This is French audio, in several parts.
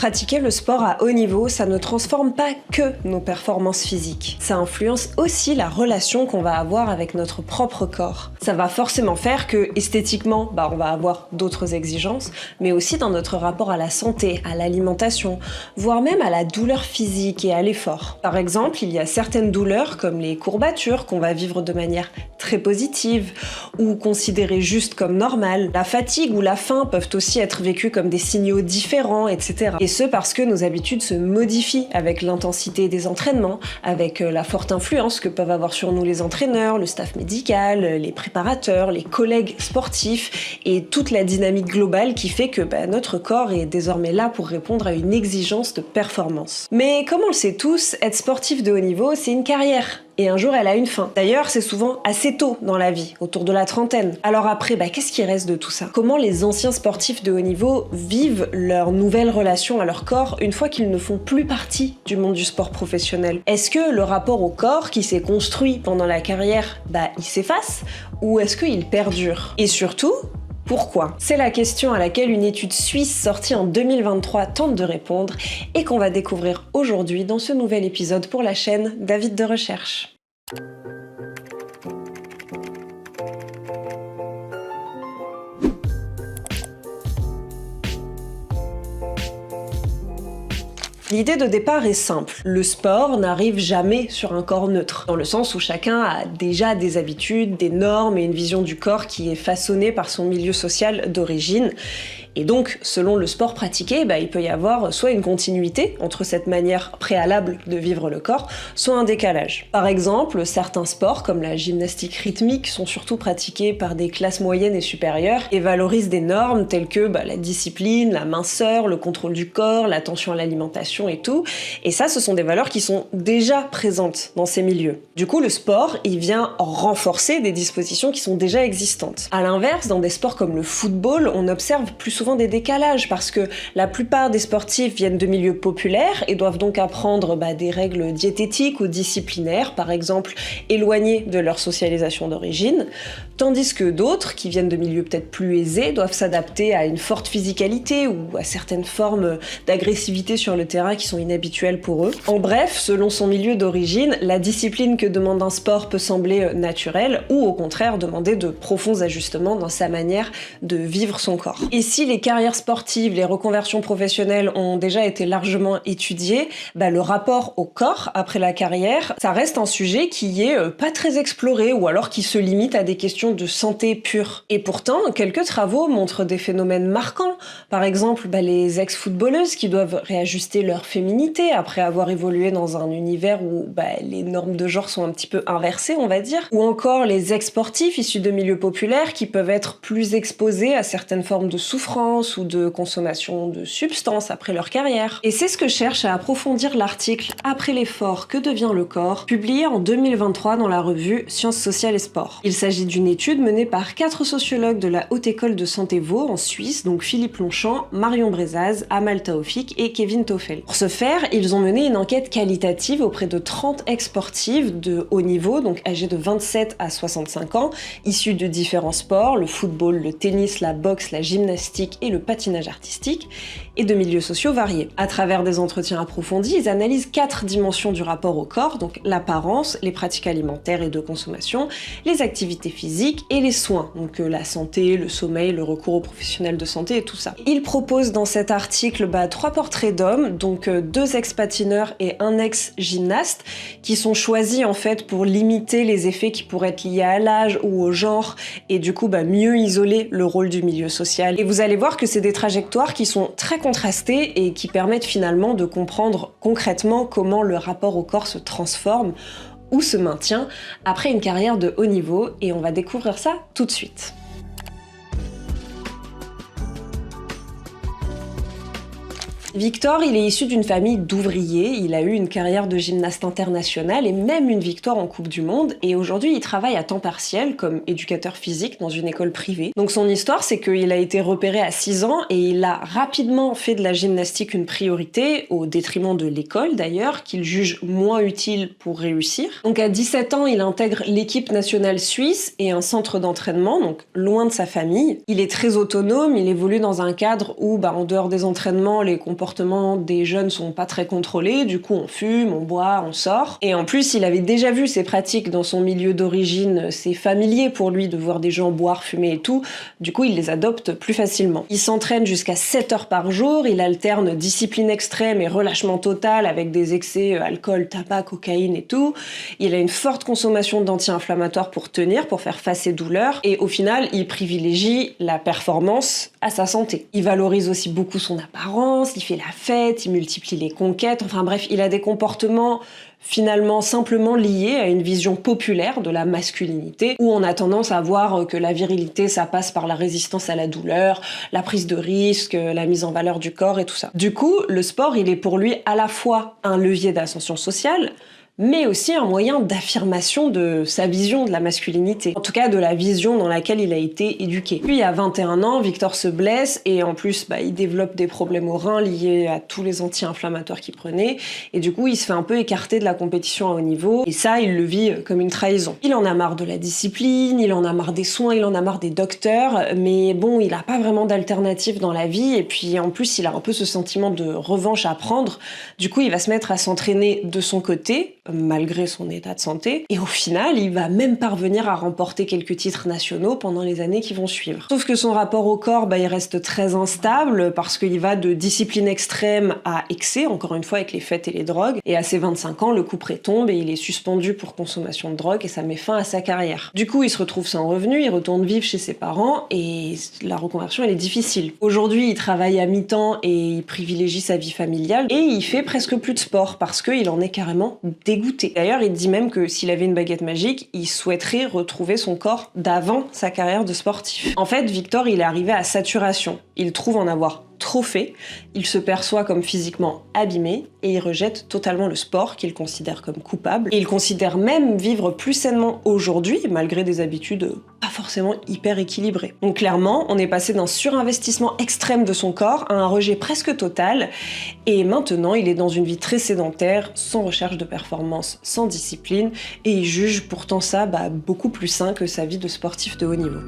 Pratiquer le sport à haut niveau, ça ne transforme pas que nos performances physiques. Ça influence aussi la relation qu'on va avoir avec notre propre corps. Ça va forcément faire que, esthétiquement, on va avoir d'autres exigences, mais aussi dans notre rapport à la santé, à l'alimentation, voire même à la douleur physique et à l'effort. Par exemple, il y a certaines douleurs, comme les courbatures, qu'on va vivre de manière très positive ou considérées juste comme normales. La fatigue ou la faim peuvent aussi être vécues comme des signaux différents, etc. Et ce parce que nos habitudes se modifient avec l'intensité des entraînements, avec la forte influence que peuvent avoir sur nous les entraîneurs, le staff médical, les préparateurs, les collègues sportifs et toute la dynamique globale qui fait que notre corps est désormais là pour répondre à une exigence de performance. Mais comme on le sait tous, être sportif de haut niveau, c'est une carrière. Et un jour, elle a une fin. D'ailleurs, c'est souvent assez tôt dans la vie, autour de la trentaine. Alors après, qu'est-ce qui reste de tout ça? Comment les anciens sportifs de haut niveau vivent leur nouvelle relation à leur corps une fois qu'ils ne font plus partie du monde du sport professionnel? Est-ce que le rapport au corps qui s'est construit pendant la carrière, il s'efface? Ou est-ce qu'il perdure? Et surtout, pourquoi? C'est la question à laquelle une étude suisse sortie en 2023 tente de répondre et qu'on va découvrir aujourd'hui dans ce nouvel épisode pour la chaîne David de Recherche. L'idée de départ est simple. Le sport n'arrive jamais sur un corps neutre, dans le sens où chacun a déjà des habitudes, des normes et une vision du corps qui est façonnée par son milieu social d'origine. Et donc, selon le sport pratiqué, il peut y avoir soit une continuité entre cette manière préalable de vivre le corps, soit un décalage. Par exemple, certains sports, comme la gymnastique rythmique, sont surtout pratiqués par des classes moyennes et supérieures et valorisent des normes telles que la discipline, la minceur, le contrôle du corps, l'attention à l'alimentation et tout. Et ça, ce sont des valeurs qui sont déjà présentes dans ces milieux. Du coup, le sport, il vient renforcer des dispositions qui sont déjà existantes. À l'inverse, dans des sports comme le football, on observe plus souvent des décalages parce que la plupart des sportifs viennent de milieux populaires et doivent donc apprendre des règles diététiques ou disciplinaires, par exemple éloignées de leur socialisation d'origine, tandis que d'autres, qui viennent de milieux peut-être plus aisés, doivent s'adapter à une forte physicalité ou à certaines formes d'agressivité sur le terrain qui sont inhabituelles pour eux. En bref, selon son milieu d'origine, la discipline que demande un sport peut sembler naturelle ou au contraire demander de profonds ajustements dans sa manière de vivre son corps. Et si les carrières sportives, les reconversions professionnelles ont déjà été largement étudiées, le rapport au corps après la carrière, ça reste un sujet qui est pas très exploré ou alors qui se limite à des questions de santé pure. Et pourtant, quelques travaux montrent des phénomènes marquants. Par exemple, les ex-footballeuses qui doivent réajuster leur féminité après avoir évolué dans un univers où les normes de genre sont un petit peu inversées, on va dire. Ou encore les ex-sportifs issus de milieux populaires qui peuvent être plus exposés à certaines formes de souffrance ou de consommation de substances après leur carrière. Et c'est ce que cherche à approfondir l'article Après l'effort, que devient le corps, publié en 2023 dans la revue Sciences sociales et sport. Il s'agit d'une étude menée par 4 sociologues de la Haute École de Santé Vaud en Suisse, donc Philippe Longchamp, Marion Brezaz, Amal Taoufik et Kevin Toffel. Pour ce faire, ils ont mené une enquête qualitative auprès de 30 ex-sportifs de haut niveau, donc âgés de 27 à 65 ans, issus de différents sports, le football, le tennis, la boxe, la gymnastique et le patinage artistique, et de milieux sociaux variés. À travers des entretiens approfondis, ils analysent 4 dimensions du rapport au corps, donc l'apparence, les pratiques alimentaires et de consommation, les activités physiques et les soins, donc la santé, le sommeil, le recours aux professionnels de santé et tout ça. Ils proposent dans cet article 3 portraits d'hommes, donc 2 ex-patineurs et un ex-gymnaste, qui sont choisis en fait pour limiter les effets qui pourraient être liés à l'âge ou au genre, et du coup mieux isoler le rôle du milieu social. Et vous allez voir que c'est des trajectoires qui sont très contrastées et qui permettent finalement de comprendre concrètement comment le rapport au corps se transforme ou se maintient après une carrière de haut niveau, et on va découvrir ça tout de suite. Victor, il est issu d'une famille d'ouvriers, il a eu une carrière de gymnaste international et même une victoire en Coupe du Monde, et aujourd'hui il travaille à temps partiel comme éducateur physique dans une école privée. Donc son histoire, c'est qu'il a été repéré à 6 ans et il a rapidement fait de la gymnastique une priorité, au détriment de l'école d'ailleurs, qu'il juge moins utile pour réussir. Donc à 17 ans, il intègre l'équipe nationale suisse et un centre d'entraînement, donc loin de sa famille. Il est très autonome, il évolue dans un cadre où, en dehors des entraînements, les compétences comportements des jeunes sont pas très contrôlés, du coup on fume, on boit, on sort. Et en plus, il avait déjà vu ces pratiques dans son milieu d'origine, c'est familier pour lui de voir des gens boire, fumer et tout, du coup il les adopte plus facilement. Il s'entraîne jusqu'à 7 heures par jour, il alterne discipline extrême et relâchement total avec des excès alcool, tabac, cocaïne et tout. Il a une forte consommation d'anti-inflammatoires pour tenir, pour faire face aux douleurs, et au final, il privilégie la performance à sa santé. Il valorise aussi beaucoup son apparence, il fait la fête, il multiplie les conquêtes, enfin bref, il a des comportements finalement simplement liés à une vision populaire de la masculinité, où on a tendance à voir que la virilité, ça passe par la résistance à la douleur, la prise de risque, la mise en valeur du corps et tout ça. Du coup, le sport, il est pour lui à la fois un levier d'ascension sociale, mais aussi un moyen d'affirmation de sa vision de la masculinité. En tout cas, de la vision dans laquelle il a été éduqué. Puis, à 21 ans, Victor se blesse et en plus, il développe des problèmes aux reins liés à tous les anti-inflammatoires qu'il prenait. Et du coup, il se fait un peu écarter de la compétition à haut niveau. Et ça, il le vit comme une trahison. Il en a marre de la discipline, il en a marre des soins, il en a marre des docteurs. Mais bon, il n'a pas vraiment d'alternative dans la vie. Et puis, en plus, il a un peu ce sentiment de revanche à prendre. Du coup, il va se mettre à s'entraîner de son côté, malgré son état de santé, et au final, il va même parvenir à remporter quelques titres nationaux pendant les années qui vont suivre. Sauf que son rapport au corps, il reste très instable, parce qu'il va de discipline extrême à excès, encore une fois avec les fêtes et les drogues, et à ses 25 ans, le couperet tombe et il est suspendu pour consommation de drogue, et ça met fin à sa carrière. Du coup, il se retrouve sans revenu, il retourne vivre chez ses parents, et la reconversion, elle est difficile. Aujourd'hui, il travaille à mi-temps et il privilégie sa vie familiale, et il fait presque plus de sport, parce qu'il en est carrément dégoûté. D'ailleurs, il dit même que s'il avait une baguette magique, il souhaiterait retrouver son corps d'avant sa carrière de sportif. En fait, Victor, il est arrivé à saturation. Il trouve en avoir trop fait, il se perçoit comme physiquement abîmé et il rejette totalement le sport qu'il considère comme coupable. Et il considère même vivre plus sainement aujourd'hui, malgré des habitudes pas forcément hyper équilibrées. Donc clairement, on est passé d'un surinvestissement extrême de son corps à un rejet presque total, et maintenant il est dans une vie très sédentaire, sans recherche de performance, sans discipline, et il juge pourtant ça beaucoup plus sain que sa vie de sportif de haut niveau.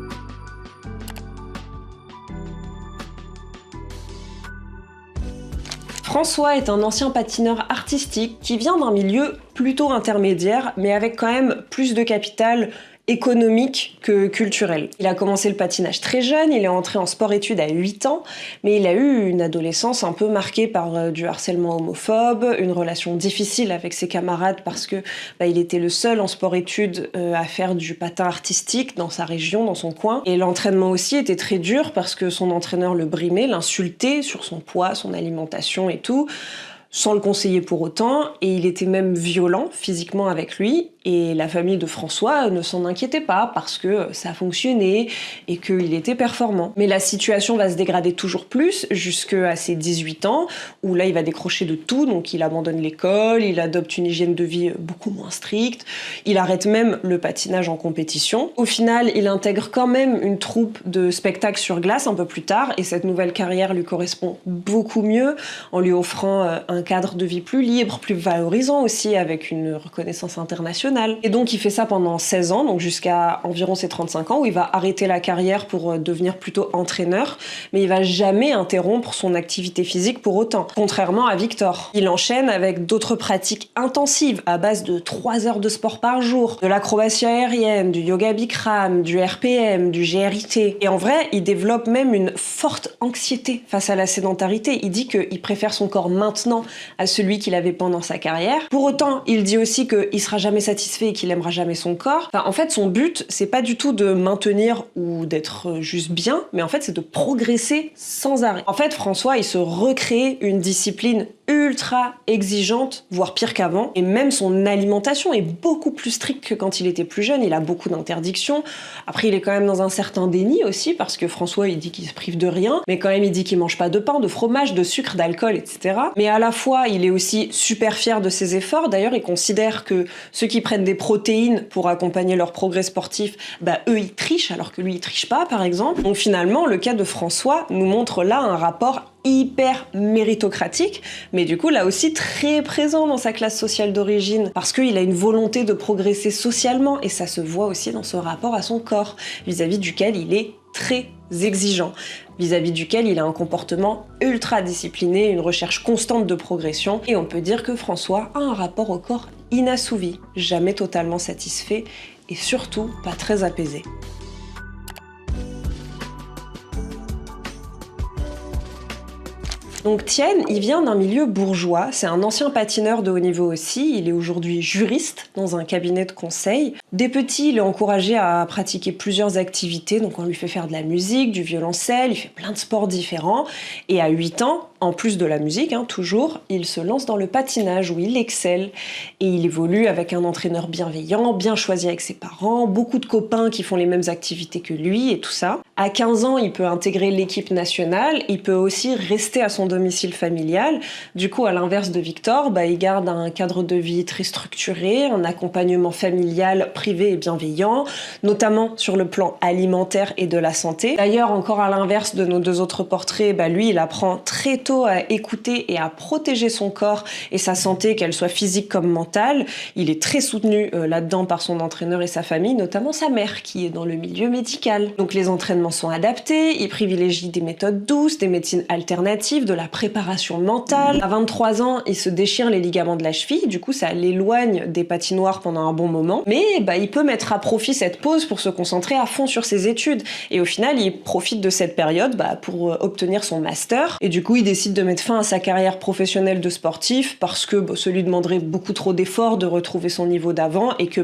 François est un ancien patineur artistique qui vient d'un milieu plutôt intermédiaire, mais avec quand même plus de capital économique que culturel. Il a commencé le patinage très jeune, il est entré en sport-études à 8 ans, mais il a eu une adolescence un peu marquée par du harcèlement homophobe, une relation difficile avec ses camarades parce que il était le seul en sport-études à faire du patin artistique dans sa région, dans son coin. Et l'entraînement aussi était très dur parce que son entraîneur le brimait, l'insultait sur son poids, son alimentation et tout, sans le conseiller pour autant, et il était même violent physiquement avec lui, et la famille de François ne s'en inquiétait pas parce que ça fonctionnait et qu'il était performant. Mais la situation va se dégrader toujours plus jusqu'à ses 18 ans, où là il va décrocher de tout, donc il abandonne l'école, il adopte une hygiène de vie beaucoup moins stricte, il arrête même le patinage en compétition. Au final, il intègre quand même une troupe de spectacles sur glace un peu plus tard, et cette nouvelle carrière lui correspond beaucoup mieux, en lui offrant un cadre de vie plus libre, plus valorisant aussi, avec une reconnaissance internationale. Et donc il fait ça pendant 16 ans, donc jusqu'à environ ses 35 ans, où il va arrêter la carrière pour devenir plutôt entraîneur, mais il va jamais interrompre son activité physique pour autant, contrairement à Victor. Il enchaîne avec d'autres pratiques intensives, à base de 3 heures de sport par jour, de l'acrobatie aérienne, du yoga Bikram, du RPM, du GRIT. Et en vrai, il développe même une forte anxiété face à la sédentarité. Il dit qu'il préfère son corps maintenant à celui qu'il avait pendant sa carrière. Pour autant, il dit aussi qu'il sera jamais satisfait et qu'il aimera jamais son corps. En fait, son but, c'est pas du tout de maintenir ou d'être juste bien, mais en fait, c'est de progresser sans arrêt. En fait, François, il se recrée une discipline ultra exigeante, voire pire qu'avant, et même son alimentation est beaucoup plus stricte que quand il était plus jeune. Il a beaucoup d'interdictions. Après, il est quand même dans un certain déni aussi, parce que François, il dit qu'il se prive de rien, mais quand même, il dit qu'il mange pas de pain, de fromage, de sucre, d'alcool, etc. Mais à la fois, il est aussi super fier de ses efforts. D'ailleurs, il considère que ceux qui prennent des protéines pour accompagner leur progrès sportif, eux, ils trichent, alors que lui, il triche pas, par exemple. Donc finalement, le cas de François nous montre là un rapport hyper méritocratique, mais du coup là aussi très présent dans sa classe sociale d'origine, parce qu'il a une volonté de progresser socialement, et ça se voit aussi dans son rapport à son corps, vis-à-vis duquel il est très exigeant, vis-à-vis duquel il a un comportement ultra discipliné, une recherche constante de progression, et on peut dire que François a un rapport au corps inassouvi, jamais totalement satisfait, et surtout pas très apaisé. Donc Tian, il vient d'un milieu bourgeois, c'est un ancien patineur de haut niveau aussi, il est aujourd'hui juriste dans un cabinet de conseil. Dès petit, il est encouragé à pratiquer plusieurs activités, donc on lui fait faire de la musique, du violoncelle, il fait plein de sports différents, et à 8 ans, en plus de la musique, toujours, il se lance dans le patinage où il excelle, et il évolue avec un entraîneur bienveillant, bien choisi avec ses parents, beaucoup de copains qui font les mêmes activités que lui et tout ça. À 15 ans, il peut intégrer l'équipe nationale, il peut aussi rester à son domicile familial. Du coup, à l'inverse de Victor, il garde un cadre de vie très structuré, un accompagnement familial privé et bienveillant, notamment sur le plan alimentaire et de la santé. D'ailleurs, encore à l'inverse de nos deux autres portraits, lui, il apprend très tôt à écouter et à protéger son corps et sa santé, qu'elle soit physique comme mentale. Il est très soutenu là-dedans par son entraîneur et sa famille, notamment sa mère, qui est dans le milieu médical. Donc les entraînements sont adaptés, il privilégie des méthodes douces, des médecines alternatives, de la préparation mentale. À 23 ans, il se déchire les ligaments de la cheville, du coup ça l'éloigne des patinoires pendant un bon moment, mais il peut mettre à profit cette pause pour se concentrer à fond sur ses études. Et au final, il profite de cette période pour obtenir son master, et du coup il décide de mettre fin à sa carrière professionnelle de sportif parce que ça lui demanderait beaucoup trop d'efforts de retrouver son niveau d'avant, et que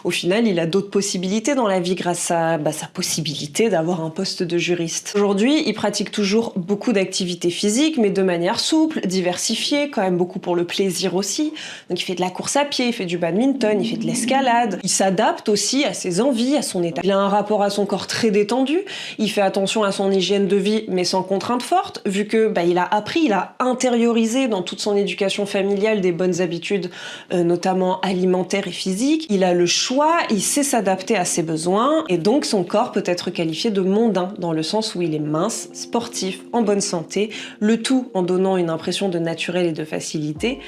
au final il a d'autres possibilités dans la vie grâce à sa possibilité d'avoir un poste de juriste. Aujourd'hui, il pratique toujours beaucoup d'activités physiques, mais de manière souple, diversifiée, quand même beaucoup pour le plaisir aussi. Donc il fait de la course à pied, il fait du badminton, il fait de l'escalade. Il s'adapte aussi à ses envies, à son état. Il a un rapport à son corps très détendu, il fait attention à son hygiène de vie, mais sans contrainte forte, vu que il a appris, il a intériorisé dans toute son éducation familiale des bonnes habitudes, notamment alimentaires et physiques. Il a le choix, il sait s'adapter à ses besoins, et donc son corps peut être qualifié de mondain, dans le sens où il est mince, sportif, en bonne santé, le tout en donnant une impression de naturel et de facilité.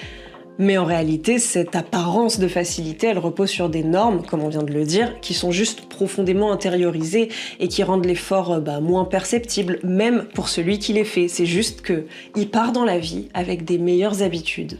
Mais en réalité, cette apparence de facilité, elle repose sur des normes, comme on vient de le dire, qui sont juste profondément intériorisées et qui rendent l'effort moins perceptible, même pour celui qui les fait. C'est juste qu'il part dans la vie avec des meilleures habitudes.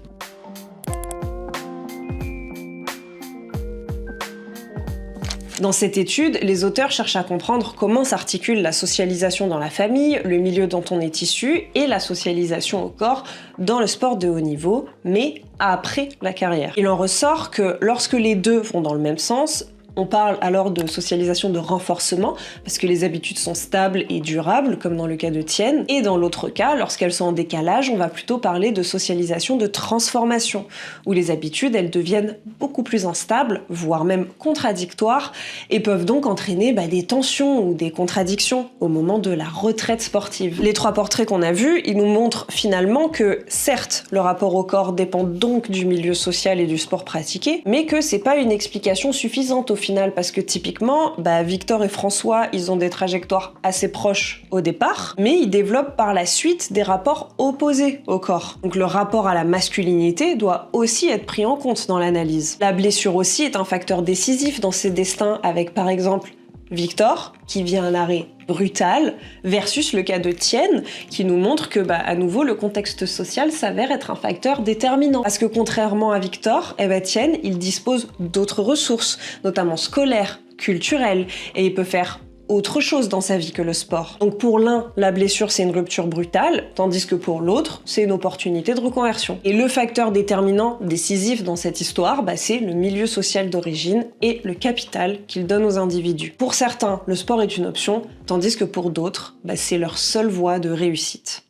Dans cette étude, les auteurs cherchent à comprendre comment s'articule la socialisation dans la famille, le milieu dont on est issu, et la socialisation au corps dans le sport de haut niveau, mais après la carrière. Il en ressort que lorsque les deux vont dans le même sens, on parle alors de socialisation de renforcement, parce que les habitudes sont stables et durables, comme dans le cas de Tian. Et dans l'autre cas, lorsqu'elles sont en décalage, on va plutôt parler de socialisation de transformation, où les habitudes, elles deviennent beaucoup plus instables, voire même contradictoires, et peuvent donc entraîner des tensions ou des contradictions au moment de la retraite sportive. Les trois portraits qu'on a vus, ils nous montrent finalement que, certes, le rapport au corps dépend donc du milieu social et du sport pratiqué, mais que c'est pas une explication suffisante au final, parce que typiquement, Victor et François, ils ont des trajectoires assez proches au départ, mais ils développent par la suite des rapports opposés au corps. Donc le rapport à la masculinité doit aussi être pris en compte dans l'analyse. La blessure aussi est un facteur décisif dans ces destins, avec par exemple Victor, qui vit un arrêt brutal, versus le cas de Tian, qui nous montre que, à nouveau, le contexte social s'avère être un facteur déterminant. Parce que contrairement à Victor, Tian, il dispose d'autres ressources, notamment scolaires, culturelles, et il peut faire autre chose dans sa vie que le sport. Donc pour l'un, la blessure c'est une rupture brutale, tandis que pour l'autre, c'est une opportunité de reconversion. Et le facteur déterminant, décisif dans cette histoire, c'est le milieu social d'origine et le capital qu'il donne aux individus. Pour certains, le sport est une option, tandis que pour d'autres, c'est leur seule voie de réussite.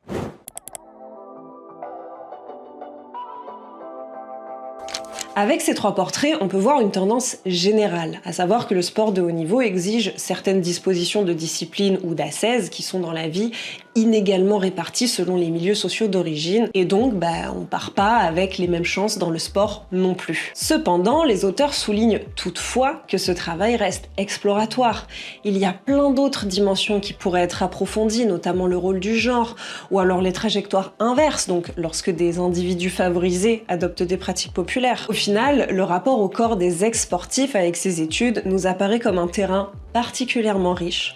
Avec ces trois portraits, on peut voir une tendance générale, à savoir que le sport de haut niveau exige certaines dispositions de discipline ou d'ascèse qui sont dans la vie inégalement réparties selon les milieux sociaux d'origine, et donc on part pas avec les mêmes chances dans le sport non plus. Cependant, les auteurs soulignent toutefois que ce travail reste exploratoire. Il y a plein d'autres dimensions qui pourraient être approfondies, notamment le rôle du genre, ou alors les trajectoires inverses, donc lorsque des individus favorisés adoptent des pratiques populaires. Au final, le rapport au corps des ex-sportifs avec ces études nous apparaît comme un terrain particulièrement riche,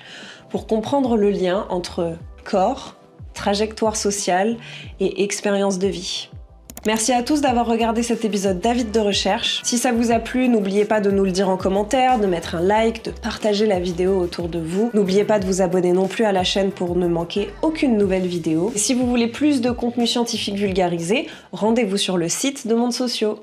pour comprendre le lien entre corps, trajectoire sociale et expérience de vie. Merci à tous d'avoir regardé cet épisode d'Avis de recherche. Si ça vous a plu, n'oubliez pas de nous le dire en commentaire, de mettre un like, de partager la vidéo autour de vous. N'oubliez pas de vous abonner non plus à la chaîne pour ne manquer aucune nouvelle vidéo. Et si vous voulez plus de contenu scientifique vulgarisé, rendez-vous sur le site de Mondes Sociaux.